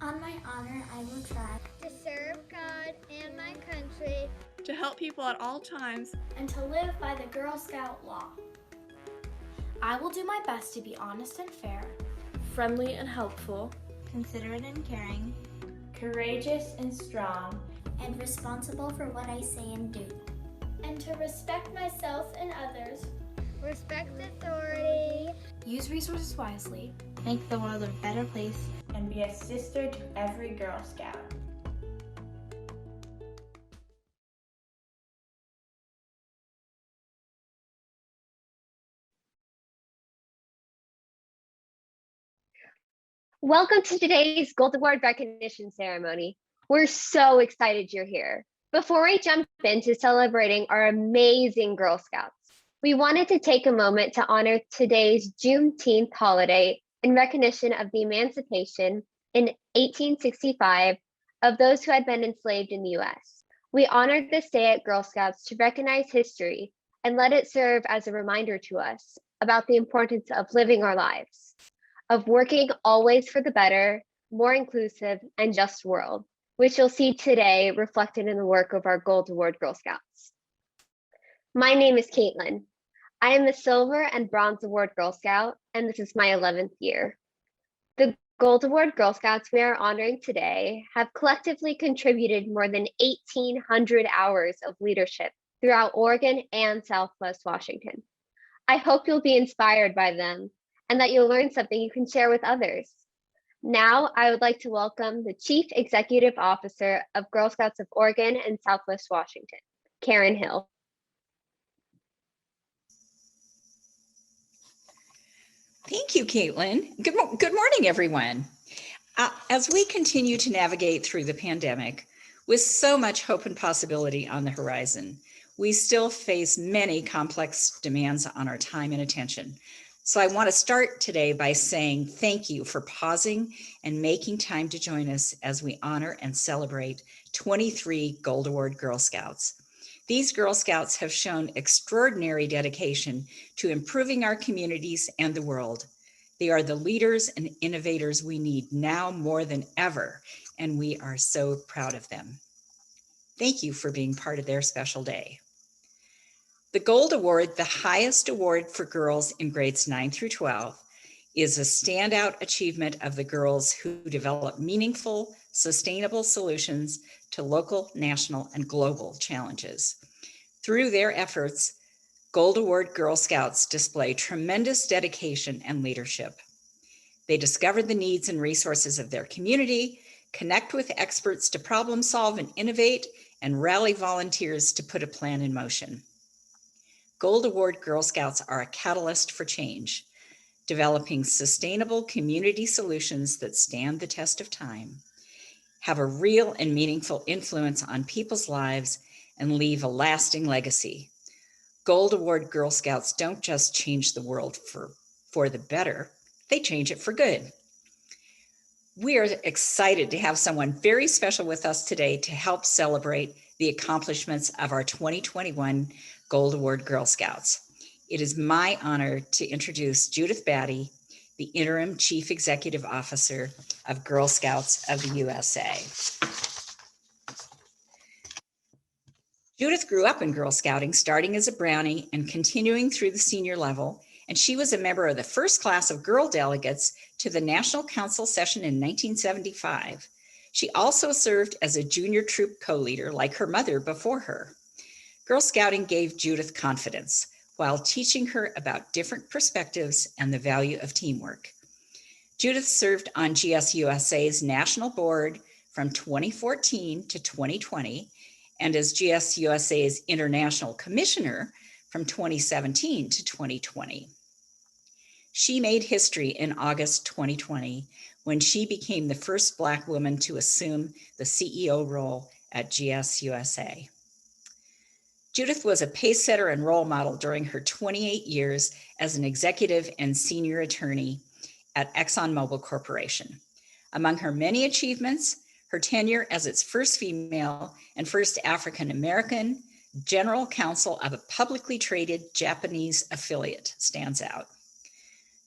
On my honor, I will try to serve God and my country, to help people at all times, and to live by the Girl Scout law. I will do my best to be honest and fair, friendly and helpful, considerate and caring, courageous and strong, and responsible for what I say and do, and to respect myself and others, respect authority, use resources wisely, make the world a better place, and be a sister to every Girl Scout. Welcome to today's Gold Award recognition ceremony. We're so excited you're here. Before we jump into celebrating our amazing Girl Scouts, we wanted to take a moment to honor today's Juneteenth holiday in recognition of the emancipation in 1865 of those who had been enslaved in the US. We honored this day at Girl Scouts to recognize history and let it serve as a reminder to us about the importance of living our lives, of working always for the better, more inclusive, and just world, which you'll see today reflected in the work of our Gold Award Girl Scouts. My name is Caitlyn. I am a Silver and Bronze Award Girl Scout, and this is my 11th year. The Gold Award Girl Scouts we are honoring today have collectively contributed more than 1,800 hours of leadership throughout Oregon and Southwest Washington. I hope you'll be inspired by them and that you'll learn something you can share with others. Now, I would like to welcome the Chief Executive Officer of Girl Scouts of Oregon and Southwest Washington, Karen Hill. Thank you, Caitlyn. Good morning, everyone. As we continue to navigate through the pandemic, with so much hope and possibility on the horizon, we still face many complex demands on our time and attention. So I want to start today by saying thank you for pausing and making time to join us as we honor and celebrate 23 Gold Award Girl Scouts. These Girl Scouts have shown extraordinary dedication to improving our communities and the world. They are the leaders and innovators we need now more than ever, and we are so proud of them. Thank you for being part of their special day. The Gold Award, the highest award for girls in grades 9 through 12, is a standout achievement of the girls who develop meaningful, sustainable solutions to local, national, and global challenges. Through their efforts, Gold Award Girl Scouts display tremendous dedication and leadership. They discover the needs and resources of their community, connect with experts to problem solve and innovate, and rally volunteers to put a plan in motion. Gold Award Girl Scouts are a catalyst for change, developing sustainable community solutions that stand the test of time, have a real and meaningful influence on people's lives, and leave a lasting legacy. Gold Award Girl Scouts don't just change the world for the better, they change it for good. We are excited to have someone very special with us today to help celebrate the accomplishments of our 2021 Gold Award Girl Scouts. It is my honor to introduce Judith Batty, the Interim Chief Executive Officer of Girl Scouts of the USA. Judith grew up in Girl Scouting, starting as a Brownie and continuing through the senior level, and she was a member of the first class of girl delegates to the National Council session in 1975. She also served as a junior troop co-leader like her mother before her. Girl Scouting gave Judith confidence while teaching her about different perspectives and the value of teamwork. Judith served on GSUSA's national board from 2014 to 2020 and as GSUSA's international commissioner from 2017 to 2020. She made history in August 2020 when she became the first Black woman to assume the CEO role at GSUSA. Judith was a pace setter and role model during her 28 years as an executive and senior attorney at ExxonMobil Corporation. Among her many achievements, her tenure as its first female and first African-American general counsel of a publicly traded Japanese affiliate stands out.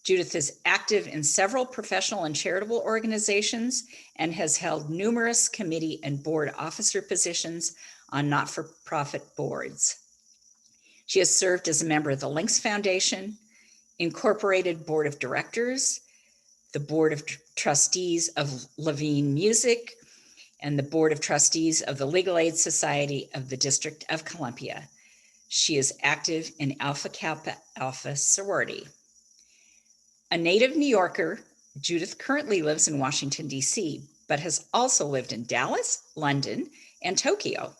Judith is active in several professional and charitable organizations and has held numerous committee and board officer positions on not-for-profit boards. She has served as a member of the Links Foundation, Incorporated Board of Directors, the Board of Trustees of Levine Music, and the Board of Trustees of the Legal Aid Society of the District of Columbia. She is active in Alpha Kappa Alpha sorority. A native New Yorker, Judith currently lives in Washington, D.C., but has also lived in Dallas, London, and Tokyo.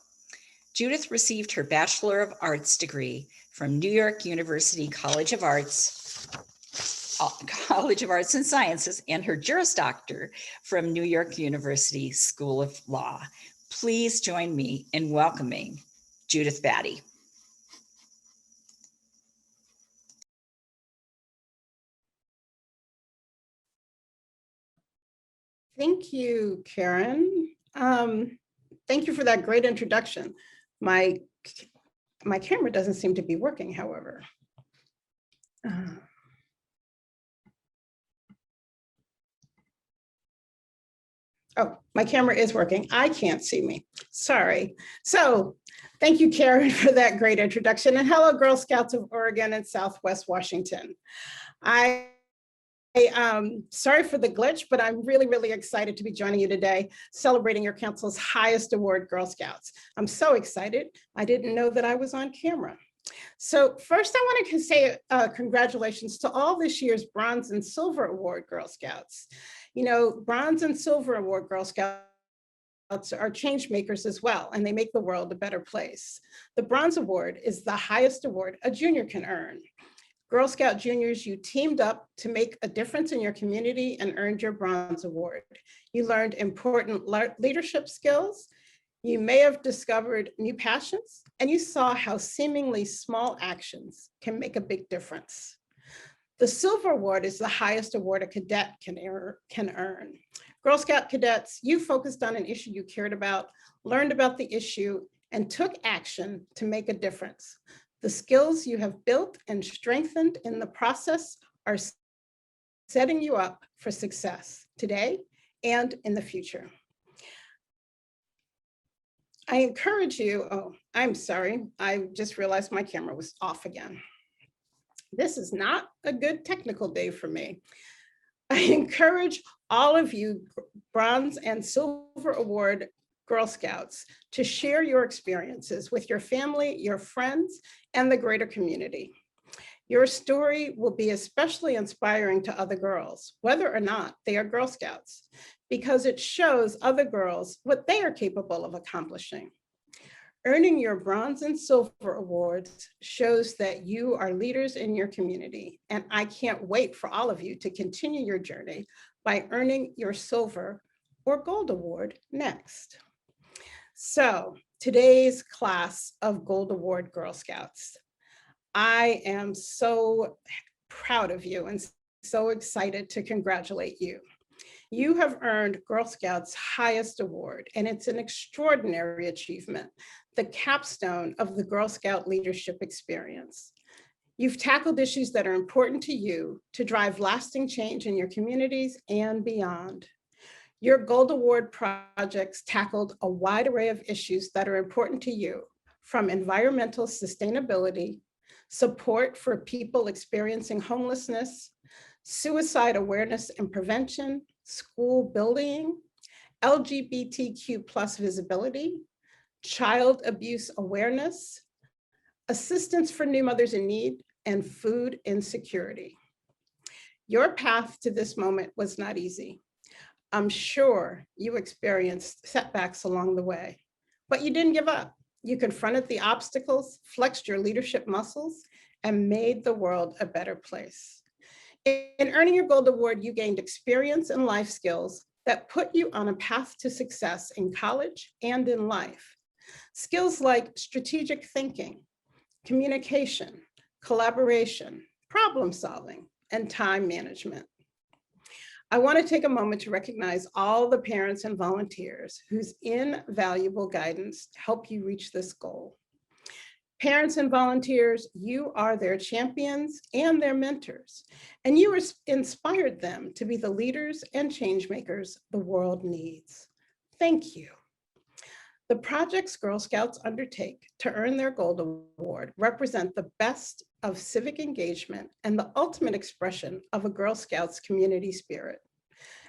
Judith received her Bachelor of Arts degree from New York University College of Arts and Sciences, and her Juris Doctor from New York University School of Law. Please join me in welcoming Judith Batty. Thank you, Karen. Thank you for that great introduction. My camera doesn't seem to be working, however. Oh, my camera is working. I can't see me. Sorry. So thank you, Karen, for that great introduction. And hello, Girl Scouts of Oregon and Southwest Washington. Sorry for the glitch, but I'm really, really excited to be joining you today, celebrating your council's highest award, Girl Scouts. I'm so excited. I didn't know that I was on camera. So first, I want to say congratulations to all this year's Bronze and Silver Award Girl Scouts. You know, Bronze and Silver Award Girl Scouts are change makers as well, and they make the world a better place. The Bronze Award is the highest award a junior can earn. Girl Scout juniors, you teamed up to make a difference in your community and earned your Bronze Award. You learned important leadership skills. You may have discovered new passions, and you saw how seemingly small actions can make a big difference. The Silver Award is the highest award a cadet can earn. Girl Scout cadets, you focused on an issue you cared about, learned about the issue, and took action to make a difference. The skills you have built and strengthened in the process are setting you up for success today and in the future. I encourage you, oh, I'm sorry, I just realized my camera was off again. This is not a good technical day for me. I encourage all of you Bronze and Silver Award Girl Scouts to share your experiences with your family, your friends, and the greater community. Your story will be especially inspiring to other girls, whether or not they are Girl Scouts, because it shows other girls what they are capable of accomplishing. Earning your Bronze and Silver Awards shows that you are leaders in your community, and I can't wait for all of you to continue your journey by earning your Silver or Gold Award next. So today's class of Gold Award Girl Scouts, I am so proud of you and so excited to congratulate you. You have earned Girl Scouts' highest award, and it's an extraordinary achievement, the capstone of the Girl Scout leadership experience. You've tackled issues that are important to you to drive lasting change in your communities and beyond. Your Gold Award projects tackled a wide array of issues that are important to you, from environmental sustainability, support for people experiencing homelessness, suicide awareness and prevention, school building, LGBTQ+ visibility, child abuse awareness, assistance for new mothers in need, and food insecurity. Your path to this moment was not easy. I'm sure you experienced setbacks along the way, but you didn't give up. You confronted the obstacles, flexed your leadership muscles, and made the world a better place. In earning your Gold Award, you gained experience and life skills that put you on a path to success in college and in life. Skills like strategic thinking, communication, collaboration, problem solving, and time management. I want to take a moment to recognize all the parents and volunteers whose invaluable guidance help you reach this goal. Parents and volunteers, you are their champions and their mentors, and you inspired them to be the leaders and change makers the world needs. Thank you. The projects Girl Scouts undertake to earn their Gold Award represent the best of civic engagement and the ultimate expression of a Girl Scouts community spirit.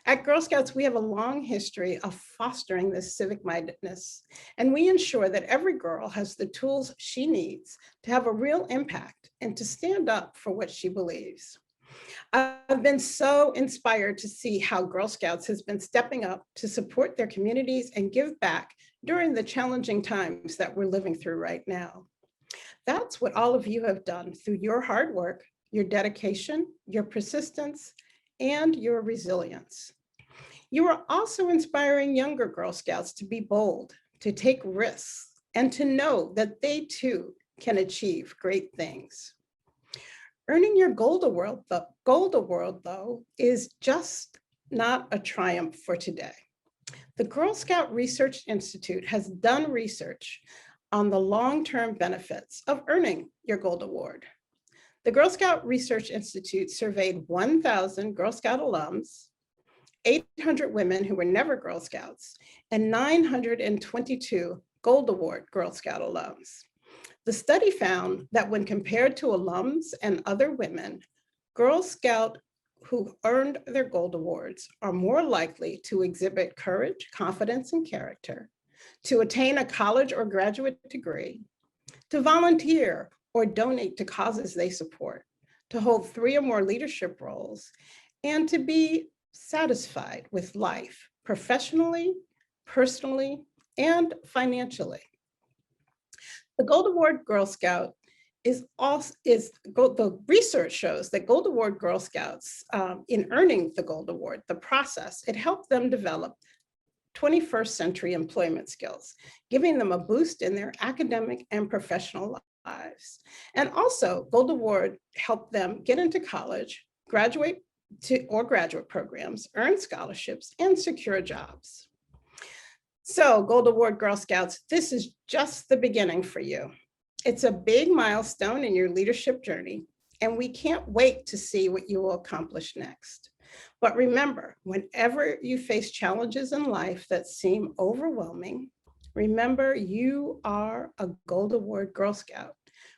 At Girl Scouts, we have a long history of fostering this civic mindedness, and we ensure that every girl has the tools she needs to have a real impact and to stand up for what she believes. I've been so inspired to see how Girl Scouts has been stepping up to support their communities and give back during the challenging times that we're living through right now. That's what all of you have done through your hard work, your dedication, your persistence, and your resilience. You are also inspiring younger Girl Scouts to be bold, to take risks, and to know that they too can achieve great things. Earning your Gold Award, though, is just not a triumph for today. The Girl Scout Research Institute has done research on the long-term benefits of earning your Gold Award. The Girl Scout Research Institute surveyed 1,000 Girl Scout alums, 800 women who were never Girl Scouts, and 922 Gold Award Girl Scout alums. The study found that when compared to alums and other women, Girl Scout who earned their Gold Awards are more likely to exhibit courage, confidence, and character, to attain a college or graduate degree, to volunteer or donate to causes they support, to hold 3 or more leadership roles, and to be satisfied with life professionally, personally, and financially. The Gold Award Girl Scout the research shows that Gold Award Girl Scouts, in earning the Gold Award, the process, it helped them develop 21st century employment skills, giving them a boost in their academic and professional lives. And also, Gold Award helped them get into college, graduate or graduate programs, earn scholarships, and secure jobs. So, Gold Award Girl Scouts, this is just the beginning for you. It's a big milestone in your leadership journey, and we can't wait to see what you will accomplish next. But remember, whenever you face challenges in life that seem overwhelming, remember you are a Gold Award Girl Scout,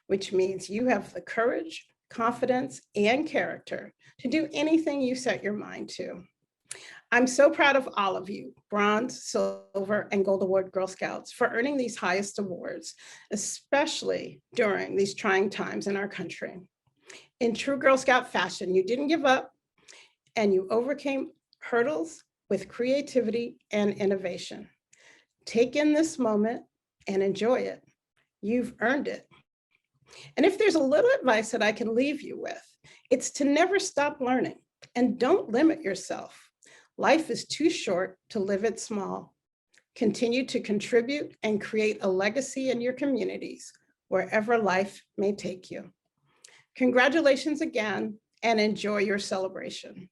which means you have the courage, confidence, and character to do anything you set your mind to. I'm so proud of all of you, Bronze, Silver, and Gold Award Girl Scouts, for earning these highest awards, especially during these trying times in our country. In true Girl Scout fashion, you didn't give up, and you overcame hurdles with creativity and innovation. Take in this moment and enjoy it. You've earned it. And if there's a little advice that I can leave you with, it's to never stop learning and don't limit yourself. Life is too short to live it small. Continue to contribute and create a legacy in your communities, wherever life may take you. Congratulations again, and enjoy your celebration.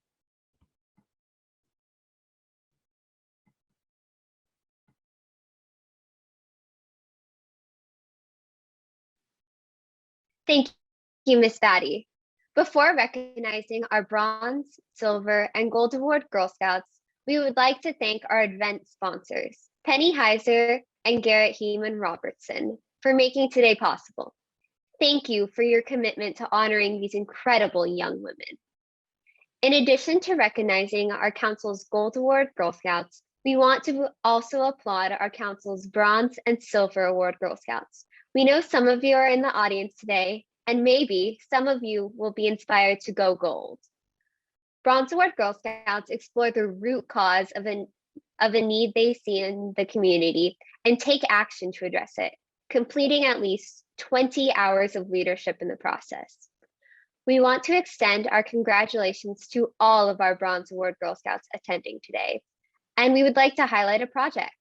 Thank you, Miss Batty. Before recognizing our Bronze, Silver, and Gold Award Girl Scouts, we would like to thank our event sponsors, Penny Heiser and Garrett Heeman Robertson, for making today possible. Thank you for your commitment to honoring these incredible young women. In addition to recognizing our Council's Gold Award Girl Scouts, we want to also applaud our Council's Bronze and Silver Award Girl Scouts. We know some of you are in the audience today, and maybe some of you will be inspired to go gold. Bronze Award Girl Scouts explore the root cause of a need they see in the community and take action to address it, completing at least 20 hours of leadership in the process. We want to extend our congratulations to all of our Bronze Award Girl Scouts attending today, and we would like to highlight a project.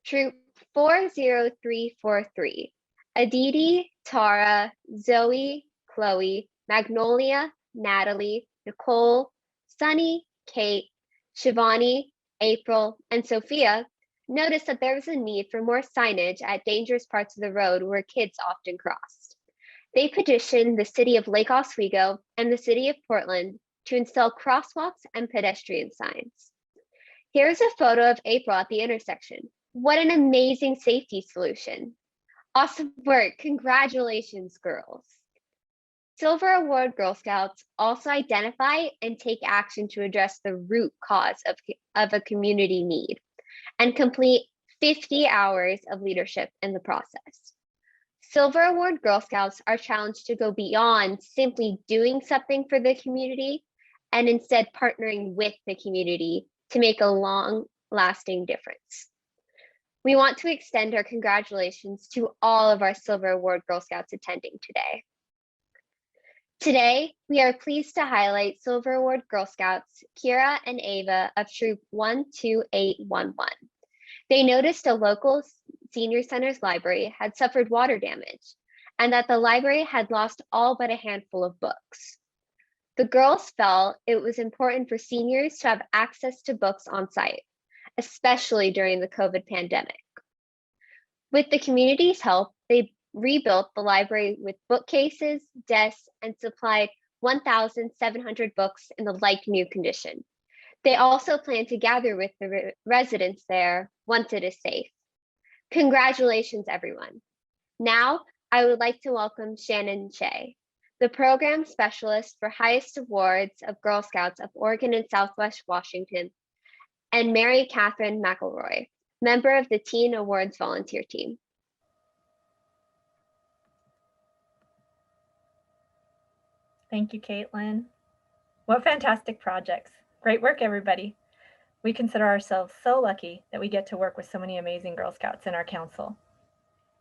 Troop 40343, Aditi, Tara, Zoe, Chloe, Magnolia, Natalie, Nicole, Sunny, Kate, Shivani, April, and Sophia noticed that there was a need for more signage at dangerous parts of the road where kids often crossed. They petitioned the city of Lake Oswego and the city of Portland to install crosswalks and pedestrian signs. Here's a photo of April at the intersection. What an amazing safety solution. Awesome work. Congratulations, girls. Silver Award Girl Scouts also identify and take action to address the root cause of a community need and complete 50 hours of leadership in the process. Silver Award Girl Scouts are challenged to go beyond simply doing something for the community and instead partnering with the community to make a long-lasting difference. We want to extend our congratulations to all of our Silver Award Girl Scouts attending today. Today, we are pleased to highlight Silver Award Girl Scouts Kira and Ava of Troop 12811. They noticed a local senior center's library had suffered water damage and that the library had lost all but a handful of books. The girls felt it was important for seniors to have access to books on site, especially during the COVID pandemic. With the community's help, they rebuilt the library with bookcases, desks, and supplied 1,700 books in the like-new condition. They also plan to gather with the residents there once it is safe. Congratulations, everyone. Now, I would like to welcome Shannon Shea, the program specialist for highest awards of Girl Scouts of Oregon and Southwest Washington, and Mary Catherine McElroy, member of the Teen Awards volunteer team. Thank you, Caitlyn. What fantastic projects. Great work, everybody. We consider ourselves so lucky that we get to work with so many amazing Girl Scouts in our council.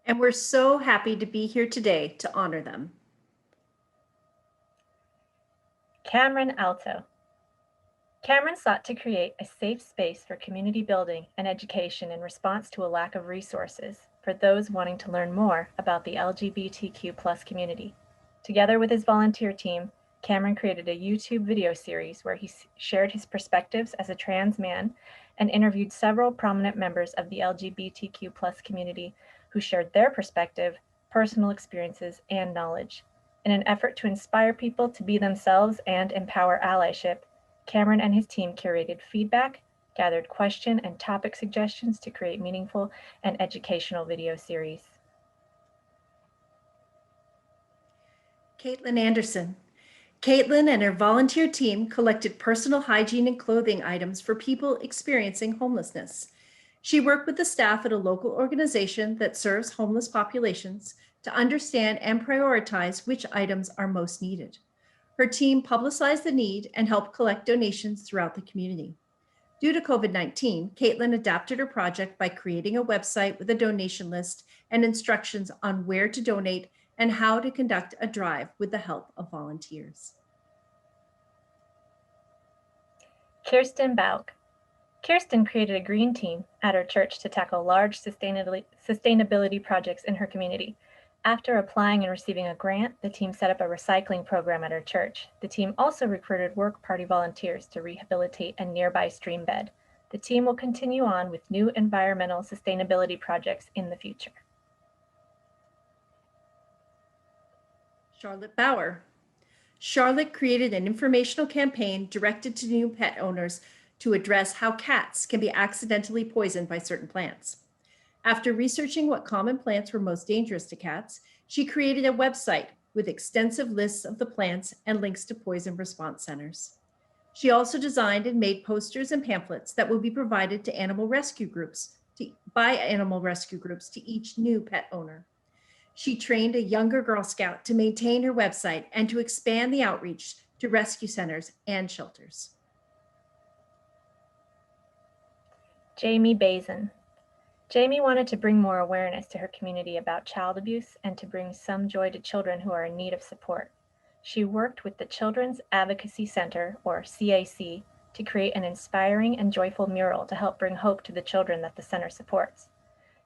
And we're so happy to be here today to honor them. Cameron Alto. Cameron sought to create a safe space for community building and education in response to a lack of resources for those wanting to learn more about the LGBTQ+ community. Together with his volunteer team, Cameron created a YouTube video series where he shared his perspectives as a trans man and interviewed several prominent members of the LGBTQ+ community who shared their perspective, personal experiences, and knowledge. In an effort to inspire people to be themselves and empower allyship, Cameron and his team curated feedback, gathered question and topic suggestions to create meaningful and educational video series. Caitlyn Anderson. Caitlyn and her volunteer team collected personal hygiene and clothing items for people experiencing homelessness. She worked with the staff at a local organization that serves homeless populations to understand and prioritize which items are most needed. Her team publicized the need and helped collect donations throughout the community. Due to COVID-19, Caitlyn adapted her project by creating a website with a donation list and instructions on where to donate and how to conduct a drive with the help of volunteers. Kirsten Bauk. Kirsten created a green team at her church to tackle large sustainability projects in her community. After applying and receiving a grant, the team set up a recycling program at her church. The team also recruited work party volunteers to rehabilitate a nearby stream bed. The team will continue on with new environmental sustainability projects in the future. Charlotte Bauer. Charlotte created an informational campaign directed to new pet owners to address how cats can be accidentally poisoned by certain plants. After researching what common plants were most dangerous to cats, she created a website with extensive lists of the plants and links to poison response centers. She also designed and made posters and pamphlets that will be provided to animal rescue groups by animal rescue groups to each new pet owner. She trained a younger Girl Scout to maintain her website and to expand the outreach to rescue centers and shelters. Jamie Bazin. Jamie wanted to bring more awareness to her community about child abuse and to bring some joy to children who are in need of support. She worked with the Children's Advocacy Center, or CAC, to create an inspiring and joyful mural to help bring hope to the children that the center supports.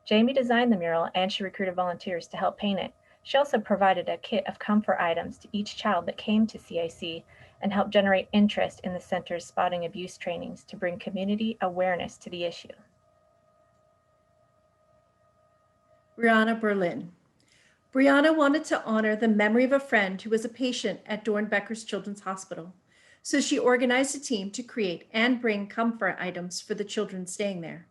Jamie designed the mural and she recruited volunteers to help paint it. She also provided a kit of comfort items to each child that came to CAC and helped generate interest in the center's spotting abuse trainings to bring community awareness to the issue. Brianna Berlin. Brianna wanted to honor the memory of a friend who was a patient at Dornbecker's Children's Hospital. So she organized a team to create and bring comfort items for the children staying there.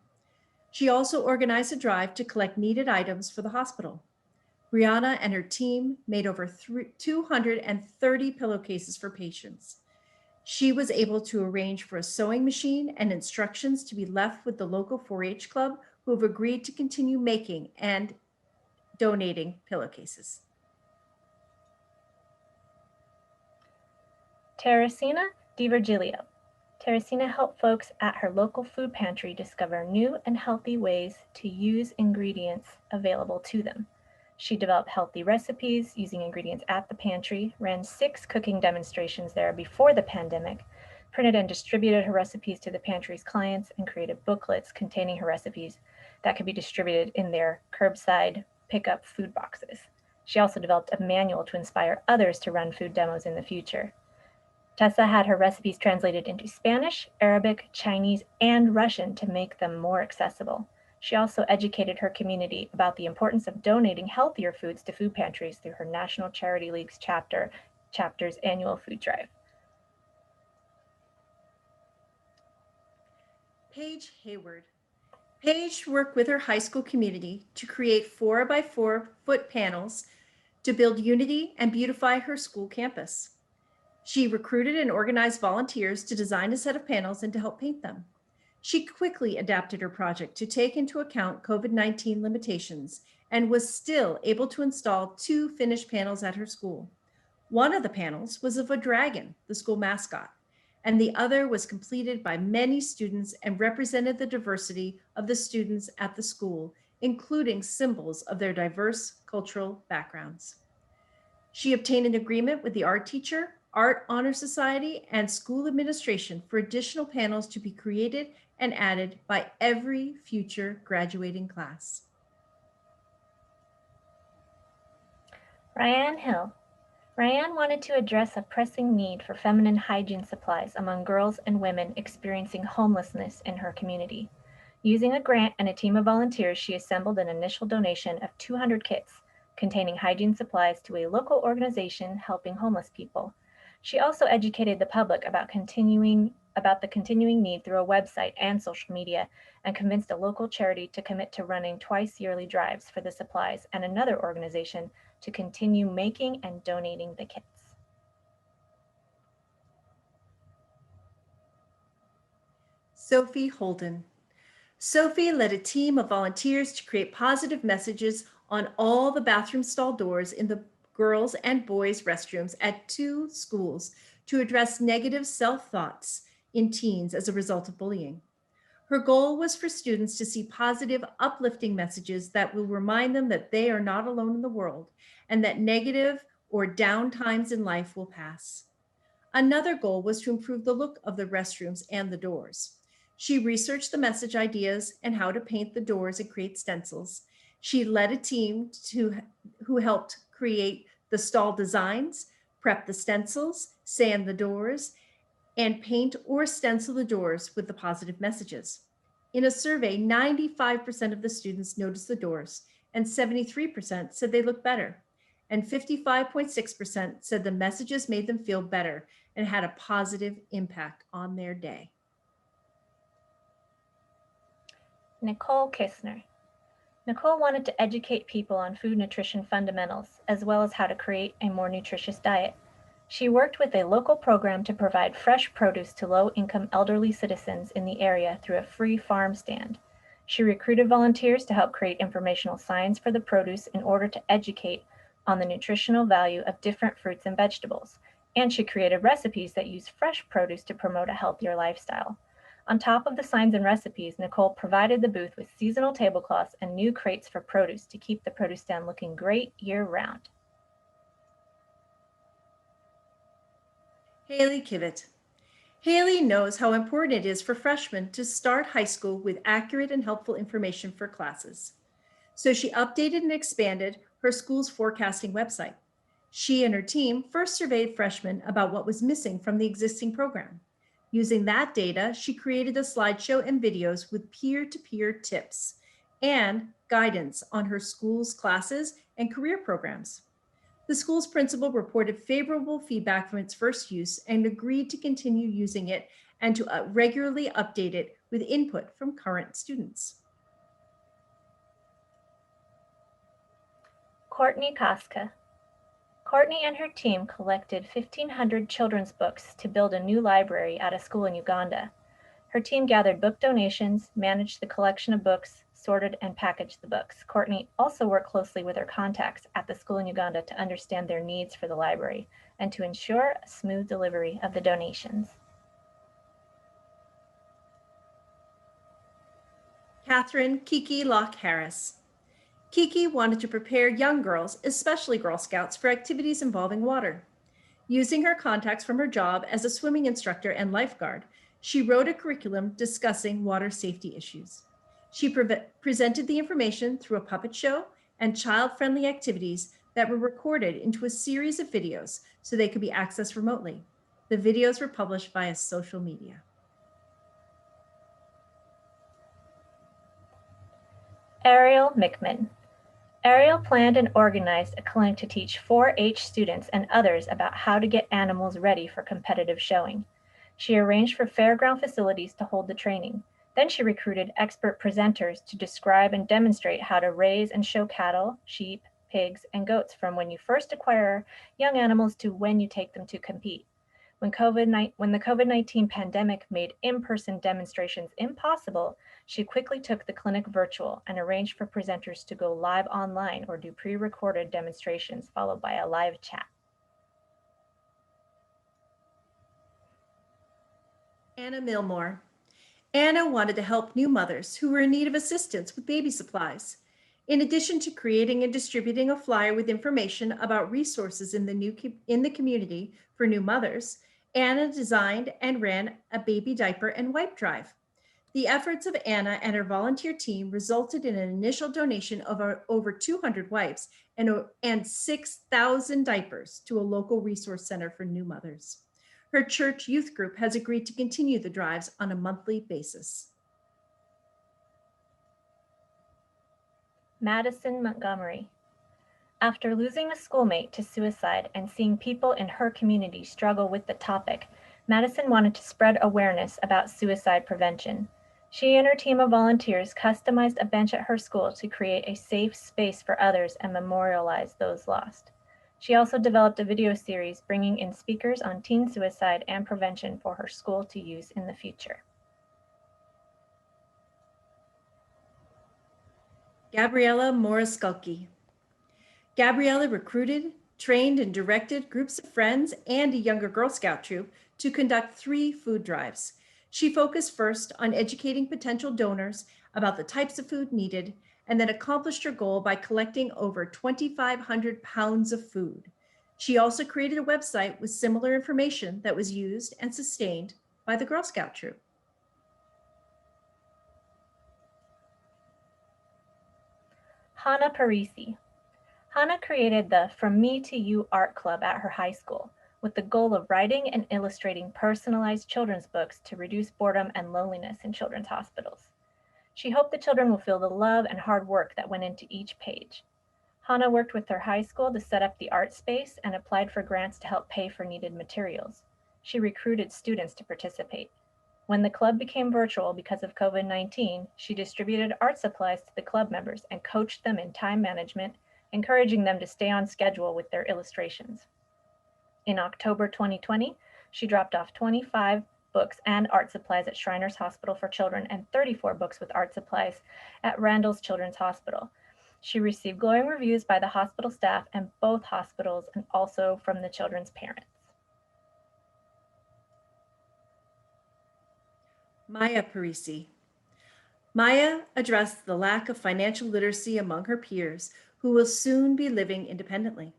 She also organized a drive to collect needed items for the hospital. Brianna and her team made over 230 pillowcases for patients. She was able to arrange for a sewing machine and instructions to be left with the local 4-H club, who have agreed to continue making and donating pillowcases. Teresina DiVirgilio. Teresina helped folks at her local food pantry discover new and healthy ways to use ingredients available to them. She developed healthy recipes using ingredients at the pantry, ran 6 cooking demonstrations there before the pandemic, printed and distributed her recipes to the pantry's clients, and created booklets containing her recipes that could be distributed in their curbside pickup food boxes. She also developed a manual to inspire others to run food demos in the future. Tessa had her recipes translated into Spanish, Arabic, Chinese, and Russian to make them more accessible. She also educated her community about the importance of donating healthier foods to food pantries through her National Charity League's chapter's annual food drive. Paige Hayward. Paige worked with her high school community to create 4x4 foot panels to build unity and beautify her school campus. She recruited and organized volunteers to design a set of panels and to help paint them. She quickly adapted her project to take into account COVID-19 limitations and was still able to install 2 finished panels at her school. One of the panels was of a dragon, the school mascot, and the other was completed by many students and represented the diversity of the students at the school, including symbols of their diverse cultural backgrounds. She obtained an agreement with the art teacher, Art Honor Society, and school administration for additional panels to be created and added by every future graduating class. Ryan Hill. Ryan wanted to address a pressing need for feminine hygiene supplies among girls and women experiencing homelessness in her community. Using a grant and a team of volunteers, she assembled an initial donation of 200 kits containing hygiene supplies to a local organization helping homeless people. She also educated the public about the continuing need through a website and social media, and convinced a local charity to commit to running twice yearly drives for the supplies, and another organization to continue making and donating the kits. Sophie Holden. Sophie led a team of volunteers to create positive messages on all the bathroom stall doors in the girls' and boys' restrooms at 2 schools to address negative self-thoughts in teens as a result of bullying. Her goal was for students to see positive, uplifting messages that will remind them that they are not alone in the world and that negative or down times in life will pass. Another goal was to improve the look of the restrooms and the doors. She researched the message ideas and how to paint the doors and create stencils. She led a team who helped create the stall designs, prep the stencils, sand the doors, and paint or stencil the doors with the positive messages. In a survey, 95% of the students noticed the doors, and 73% said they looked better, and 55.6% said the messages made them feel better and had a positive impact on their day. Nicole Kistner. Nicole wanted to educate people on food nutrition fundamentals, as well as how to create a more nutritious diet. She worked with a local program to provide fresh produce to low-income elderly citizens in the area through a free farm stand. She recruited volunteers to help create informational signs for the produce in order to educate on the nutritional value of different fruits and vegetables. And she created recipes that use fresh produce to promote a healthier lifestyle. On top of the signs and recipes, Nicole provided the booth with seasonal tablecloths and new crates for produce to keep the produce stand looking great year-round. Haley Kivett. Haley knows how important it is for freshmen to start high school with accurate and helpful information for classes. So she updated and expanded her school's forecasting website. She and her team first surveyed freshmen about what was missing from the existing program. Using that data, she created a slideshow and videos with peer-to-peer tips, and guidance on her school's classes and career programs. The school's principal reported favorable feedback from its first use and agreed to continue using it and to regularly update it with input from current students. Courtney Casca. Courtney and her team collected 1,500 children's books to build a new library at a school in Uganda. Her team gathered book donations, managed the collection of books, sorted and packaged the books. Courtney also worked closely with her contacts at the school in Uganda to understand their needs for the library and to ensure a smooth delivery of the donations. Catherine Kiki Locke Harris. Kiki wanted to prepare young girls, especially Girl Scouts, for activities involving water. Using her contacts from her job as a swimming instructor and lifeguard, she wrote a curriculum discussing water safety issues. She presented the information through a puppet show and child-friendly activities that were recorded into a series of videos so they could be accessed remotely. The videos were published via social media. Ariel Mickman. Ariel planned and organized a clinic to teach 4-H students and others about how to get animals ready for competitive showing. She arranged for fairground facilities to hold the training. Then she recruited expert presenters to describe and demonstrate how to raise and show cattle, sheep, pigs, and goats from when you first acquire young animals to when you take them to compete. When the COVID-19 pandemic made in-person demonstrations impossible, she quickly took the clinic virtual and arranged for presenters to go live online or do pre-recorded demonstrations followed by a live chat. Anna Milmore. Anna wanted to help new mothers who were in need of assistance with baby supplies. In addition to creating and distributing a flyer with information about resources in the community for new mothers, Anna designed and ran a baby diaper and wipe drive. The efforts of Anna and her volunteer team resulted in an initial donation of over 200 wipes and 6,000 diapers to a local resource center for new mothers. Her church youth group has agreed to continue the drives on a monthly basis. Madison Montgomery. After losing a schoolmate to suicide and seeing people in her community struggle with the topic, Madison wanted to spread awareness about suicide prevention. She and her team of volunteers customized a bench at her school to create a safe space for others and memorialize those lost. She also developed a video series bringing in speakers on teen suicide and prevention for her school to use in the future. Gabriella Moriskulki. Gabriella recruited, trained, and directed groups of friends and a younger Girl Scout troop to conduct 3 food drives. She focused first on educating potential donors about the types of food needed, and then accomplished her goal by collecting over 2,500 pounds of food. She also created a website with similar information that was used and sustained by the Girl Scout troop. Hannah Parisi. Hannah created the From Me to You art club at her high school with the goal of writing and illustrating personalized children's books to reduce boredom and loneliness in children's hospitals. She hoped the children will feel the love and hard work that went into each page. Hannah worked with her high school to set up the art space and applied for grants to help pay for needed materials. She recruited students to participate. When the club became virtual because of COVID-19, she distributed art supplies to the club members and coached them in time management, encouraging them to stay on schedule with their illustrations. In October 2020, she dropped off 25 books and art supplies at Shriners Hospital for Children and 34 books with art supplies at Randall's Children's Hospital. She received glowing reviews by the hospital staff and both hospitals and also from the children's parents. Maya Parisi. Maya addressed the lack of financial literacy among her peers who will soon be living independently.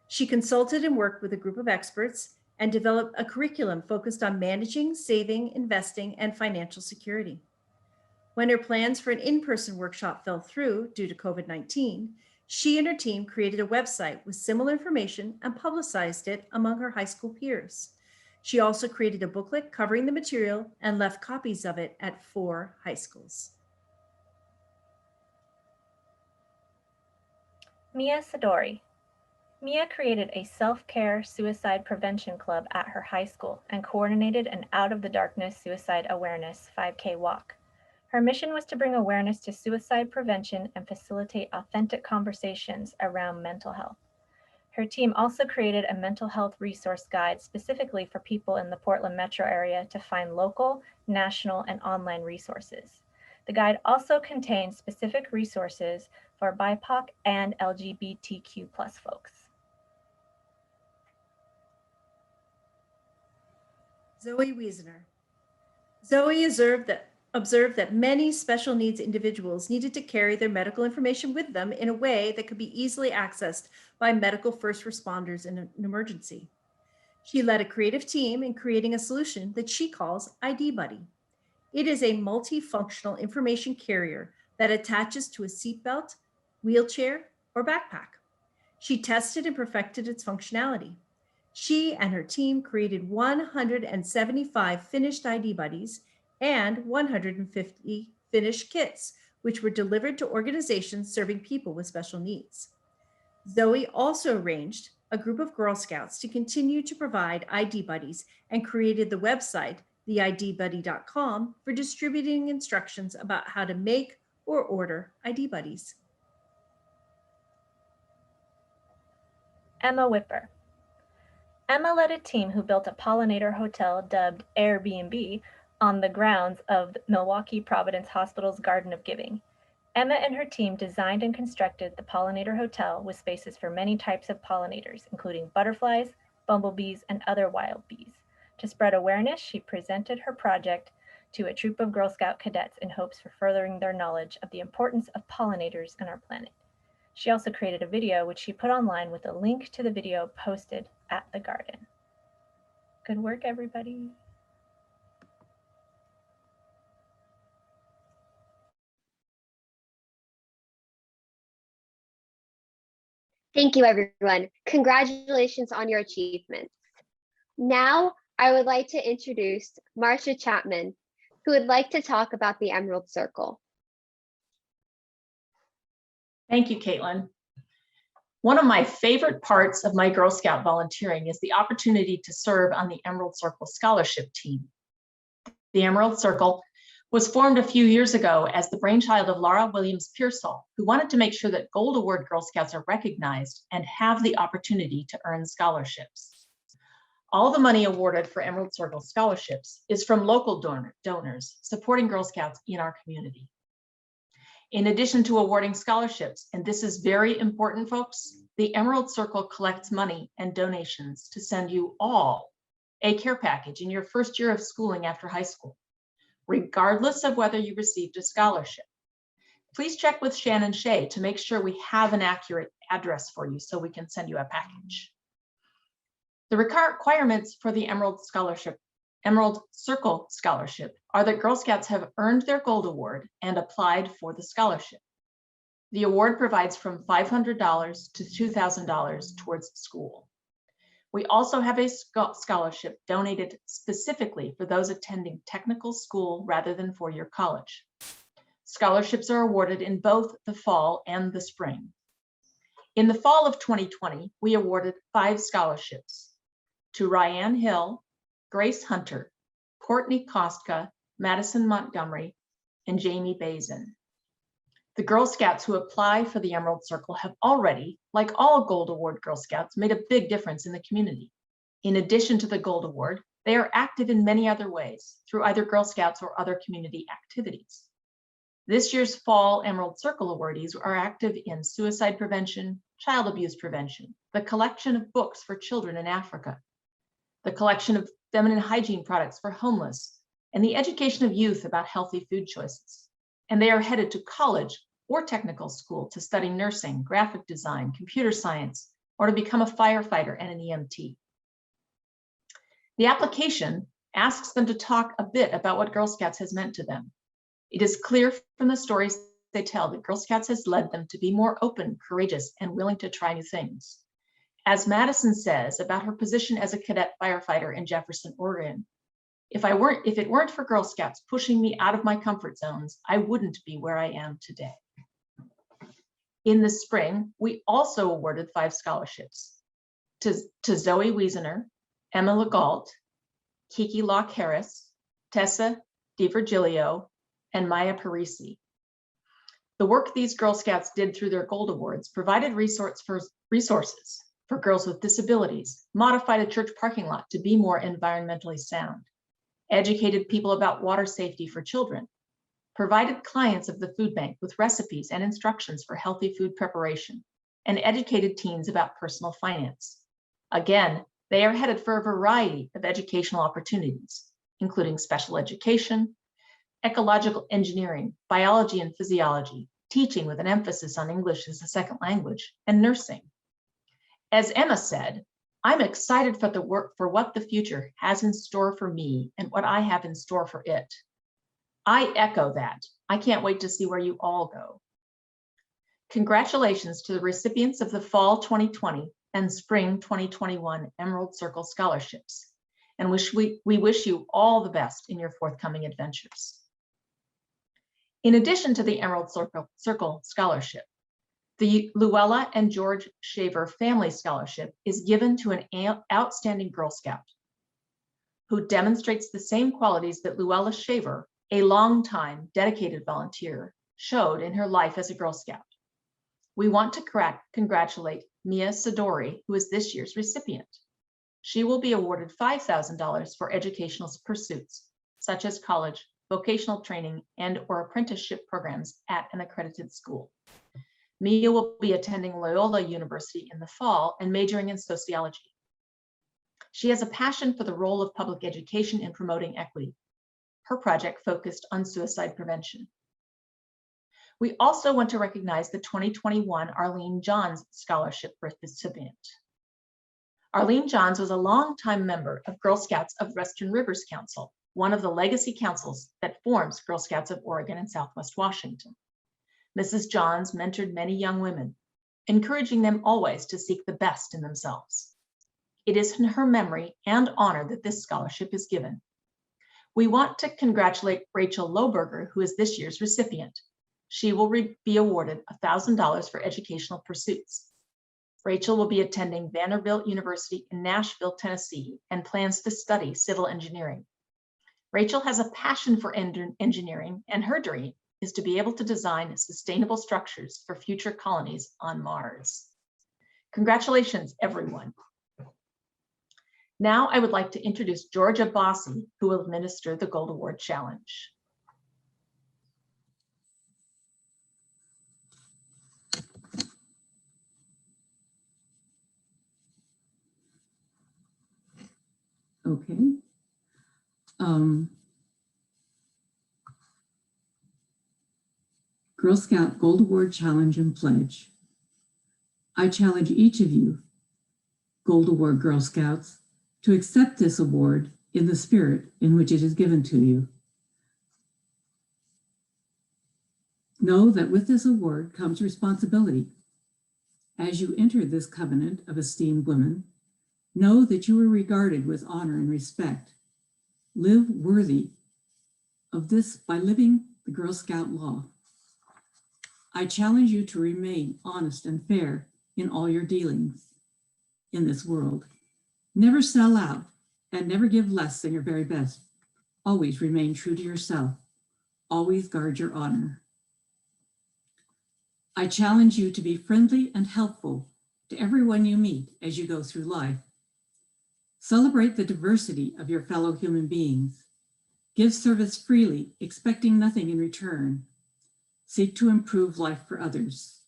She consulted and worked with a group of experts and developed a curriculum focused on managing, saving, investing, and financial security. When her plans for an in-person workshop fell through due to COVID-19, she and her team created a website with similar information and publicized it among her high school peers. She also created a booklet covering the material and left copies of it at 4 high schools. Mia Sidori. Mia created a self-care suicide prevention club at her high school and coordinated an Out of the Darkness Suicide Awareness 5K walk. Her mission was to bring awareness to suicide prevention and facilitate authentic conversations around mental health. Her team also created a mental health resource guide specifically for people in the Portland metro area to find local, national, and online resources. The guide also contains specific resources for BIPOC and LGBTQ+ folks. Zoe Wiesner. Zoe observed that many special needs individuals needed to carry their medical information with them in a way that could be easily accessed by medical first responders in an emergency. She led a creative team in creating a solution that she calls ID Buddy. It is a multifunctional information carrier that attaches to a seatbelt, wheelchair, or backpack. She tested and perfected its functionality. She and her team created 175 finished ID Buddies and 150 finished kits, which were delivered to organizations serving people with special needs. Zoe also arranged a group of Girl Scouts to continue to provide ID Buddies and created the website, theidbuddy.com, for distributing instructions about how to make or order ID Buddies. Emma Whipper. Emma led a team who built a pollinator hotel dubbed Airbnb on the grounds of Milwaukee Providence Hospital's Garden of Giving. Emma and her team designed and constructed the pollinator hotel with spaces for many types of pollinators, including butterflies, bumblebees, and other wild bees. To spread awareness, she presented her project to a troop of Girl Scout cadets in hopes for furthering their knowledge of the importance of pollinators in our planet. She also created a video which she put online with a link to the video posted at the garden. Good work, everybody. Thank you, everyone. Congratulations on your achievements. Now, I would like to introduce Marcia Chapman, who would like to talk about the Emerald Circle. Thank you, Caitlyn. One of my favorite parts of my Girl Scout volunteering is the opportunity to serve on the Emerald Circle Scholarship Team. The Emerald Circle was formed a few years ago as the brainchild of Laura Williams Pearsall, who wanted to make sure that Gold Award Girl Scouts are recognized and have the opportunity to earn scholarships. All the money awarded for Emerald Circle scholarships is from local donors supporting Girl Scouts in our community. In addition to awarding scholarships, and this is very important, folks, the Emerald Circle collects money and donations to send you all a care package in your first year of schooling after high school, regardless of whether you received a scholarship. Please check with Shannon Shea to make sure we have an accurate address for you so we can send you a package. The requirements for the Emerald Circle Scholarship are that Girl Scouts have earned their Gold Award and applied for the scholarship. The award provides from $500 to $2,000 towards school. We also have a scholarship donated specifically for those attending technical school rather than four-year college. Scholarships are awarded in both the fall and the spring. In the fall of 2020, we awarded 5 scholarships to Ryan Hill, Grace Hunter, Courtney Kostka, Madison Montgomery, and Jamie Bazin. The Girl Scouts who apply for the Emerald Circle have already, like all Gold Award Girl Scouts, made a big difference in the community. In addition to the Gold Award, they are active in many other ways through either Girl Scouts or other community activities. This year's Fall Emerald Circle awardees are active in suicide prevention, child abuse prevention, the collection of books for children in Africa, the collection of feminine hygiene products for homeless, and the education of youth about healthy food choices. And they are headed to college or technical school to study nursing, graphic design, computer science, or to become a firefighter and an EMT. The application asks them to talk a bit about what Girl Scouts has meant to them. It is clear from the stories they tell that Girl Scouts has led them to be more open, courageous, and willing to try new things. As Madison says about her position as a cadet firefighter in Jefferson, Oregon, if it weren't for Girl Scouts pushing me out of my comfort zones, I wouldn't be where I am today. In the spring, we also awarded 5 scholarships to Zoe Wiesener, Emma Legault, Kiki Locke Harris, Tessa DiVirgilio, and Maya Parisi. The work these Girl Scouts did through their Gold Awards provided resources for girls with disabilities, modified a church parking lot to be more environmentally sound, educated people about water safety for children, provided clients of the food bank with recipes and instructions for healthy food preparation, and educated teens about personal finance. Again, they are headed for a variety of educational opportunities, including special education, ecological engineering, biology and physiology, teaching with an emphasis on English as a second language, and nursing. As Emma said, I'm excited for what the future has in store for me and what I have in store for it. I echo that. I can't wait to see where you all go. Congratulations to the recipients of the Fall 2020 and Spring 2021 Emerald Circle Scholarships, and we wish you all the best in your forthcoming adventures. In addition to the Emerald Circle Scholarship, the Luella and George Shaver Family Scholarship is given to an outstanding Girl Scout who demonstrates the same qualities that Luella Shaver, a longtime dedicated volunteer, showed in her life as a Girl Scout. We want to congratulate Mia Sidori, who is this year's recipient. She will be awarded $5,000 for educational pursuits, such as college, vocational training, and/or apprenticeship programs at an accredited school. Mia will be attending Loyola University in the fall and majoring in sociology. She has a passion for the role of public education in promoting equity. Her project focused on suicide prevention. We also want to recognize the 2021 Arlene Johns Scholarship recipient. Arlene Johns was a longtime member of Girl Scouts of Western Rivers Council, one of the legacy councils that forms Girl Scouts of Oregon and Southwest Washington. Mrs. Johns mentored many young women, encouraging them always to seek the best in themselves. It is in her memory and honor that this scholarship is given. We want to congratulate Rachel Lohberger, who is this year's recipient. She will be awarded $1,000 for educational pursuits. Rachel will be attending Vanderbilt University in Nashville, Tennessee, and plans to study civil engineering. Rachel has a passion for engineering, and her dream is to be able to design sustainable structures for future colonies on Mars. Congratulations, everyone. Now I would like to introduce Georgia Bosse, who will administer the Gold Award Challenge. Okay. Girl Scout Gold Award Challenge and Pledge. I challenge each of you, Gold Award Girl Scouts, to accept this award in the spirit in which it is given to you. Know that with this award comes responsibility. As you enter this covenant of esteemed women, know that you are regarded with honor and respect. Live worthy of this by living the Girl Scout law. I challenge you to remain honest and fair in all your dealings in this world. Never sell out and never give less than your very best. Always remain true to yourself. Always guard your honor. I challenge you to be friendly and helpful to everyone you meet as you go through life. Celebrate the diversity of your fellow human beings. Give service freely, expecting nothing in return. Seek to improve life for others.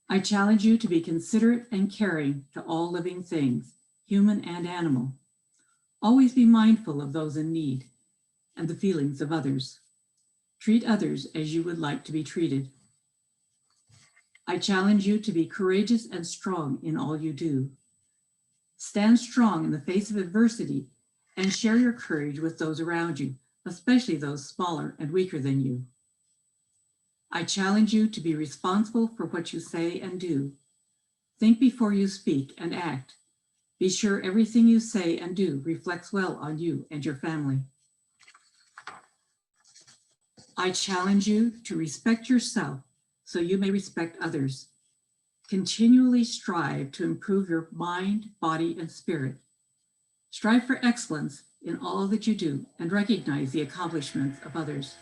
I challenge you to be considerate and caring to all living things, human and animal. Always be mindful of those in need and the feelings of others. Treat others as you would like to be treated. I challenge you to be courageous and strong in all you do. Stand strong in the face of adversity and share your courage with those around you, especially those smaller and weaker than you. I challenge you to be responsible for what you say and do. Think before you speak and act. Be sure everything you say and do reflects well on you and your family. I challenge you to respect yourself so you may respect others. Continually strive to improve your mind, body, and spirit. Strive for excellence in all that you do and recognize the accomplishments of others.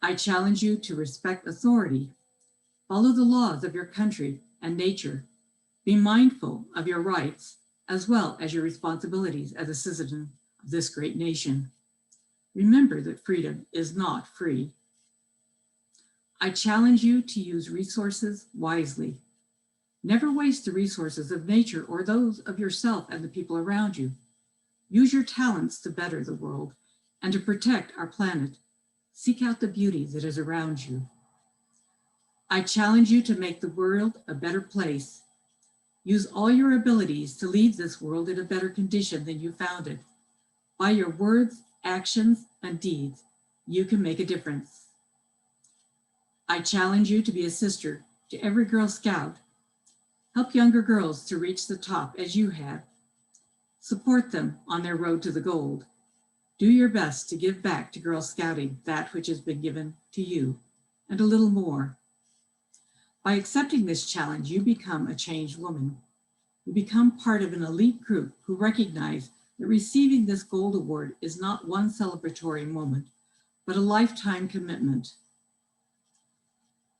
I challenge you to respect authority. Follow the laws of your country and nature. Be mindful of your rights as well as your responsibilities as a citizen of this great nation. Remember that freedom is not free. I challenge you to use resources wisely. Never waste the resources of nature or those of yourself and the people around you. Use your talents to better the world and to protect our planet. Seek out the beauty that is around you. I challenge you to make the world a better place. Use all your abilities to leave this world in a better condition than you found it. By your words, actions, and deeds, you can make a difference. I challenge you to be a sister to every Girl Scout. Help younger girls to reach the top as you have. Support them on their road to the gold. Do your best to give back to Girl Scouting that which has been given to you, and a little more. By accepting this challenge, you become a changed woman. You become part of an elite group who recognize that receiving this gold award is not one celebratory moment, but a lifetime commitment.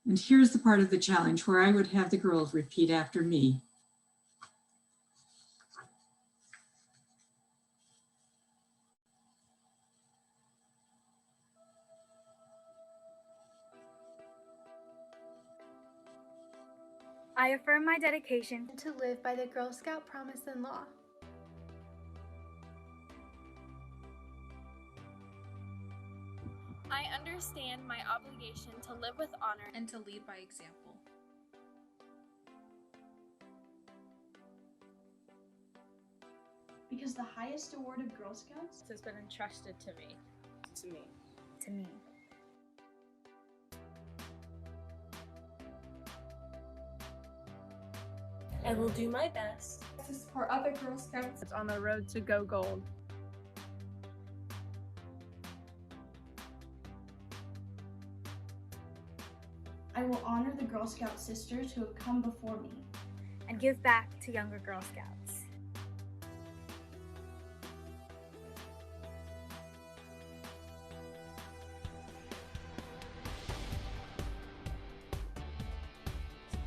And here's the part of the challenge where I would have the girls repeat after me. I affirm my dedication to live by the Girl Scout promise and law. I understand my obligation to live with honor and to lead by example. Because the highest award of Girl Scouts has been entrusted to me. To me. To me. I will do my best to support other Girl Scouts on the road to go gold. I will honor the Girl Scout sisters who have come before me and give back to younger Girl Scouts.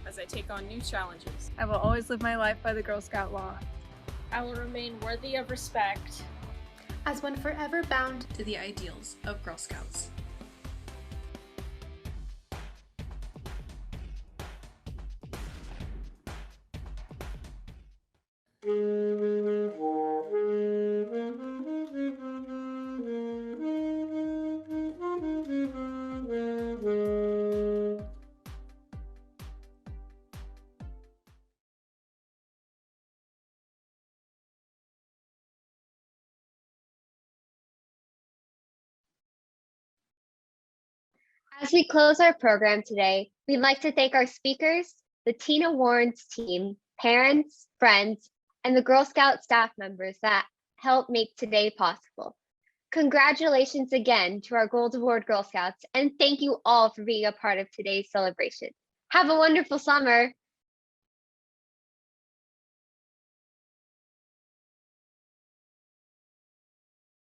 As I take on new challenges, I will always live my life by the Girl Scout law. I will remain worthy of respect as one forever bound to the ideals of Girl Scouts. As we close our program today, we'd like to thank our speakers, the Teen Awards team, parents, friends, and the Girl Scout staff members that helped make today possible. Congratulations again to our Gold Award Girl Scouts, and thank you all for being a part of today's celebration. Have a wonderful summer.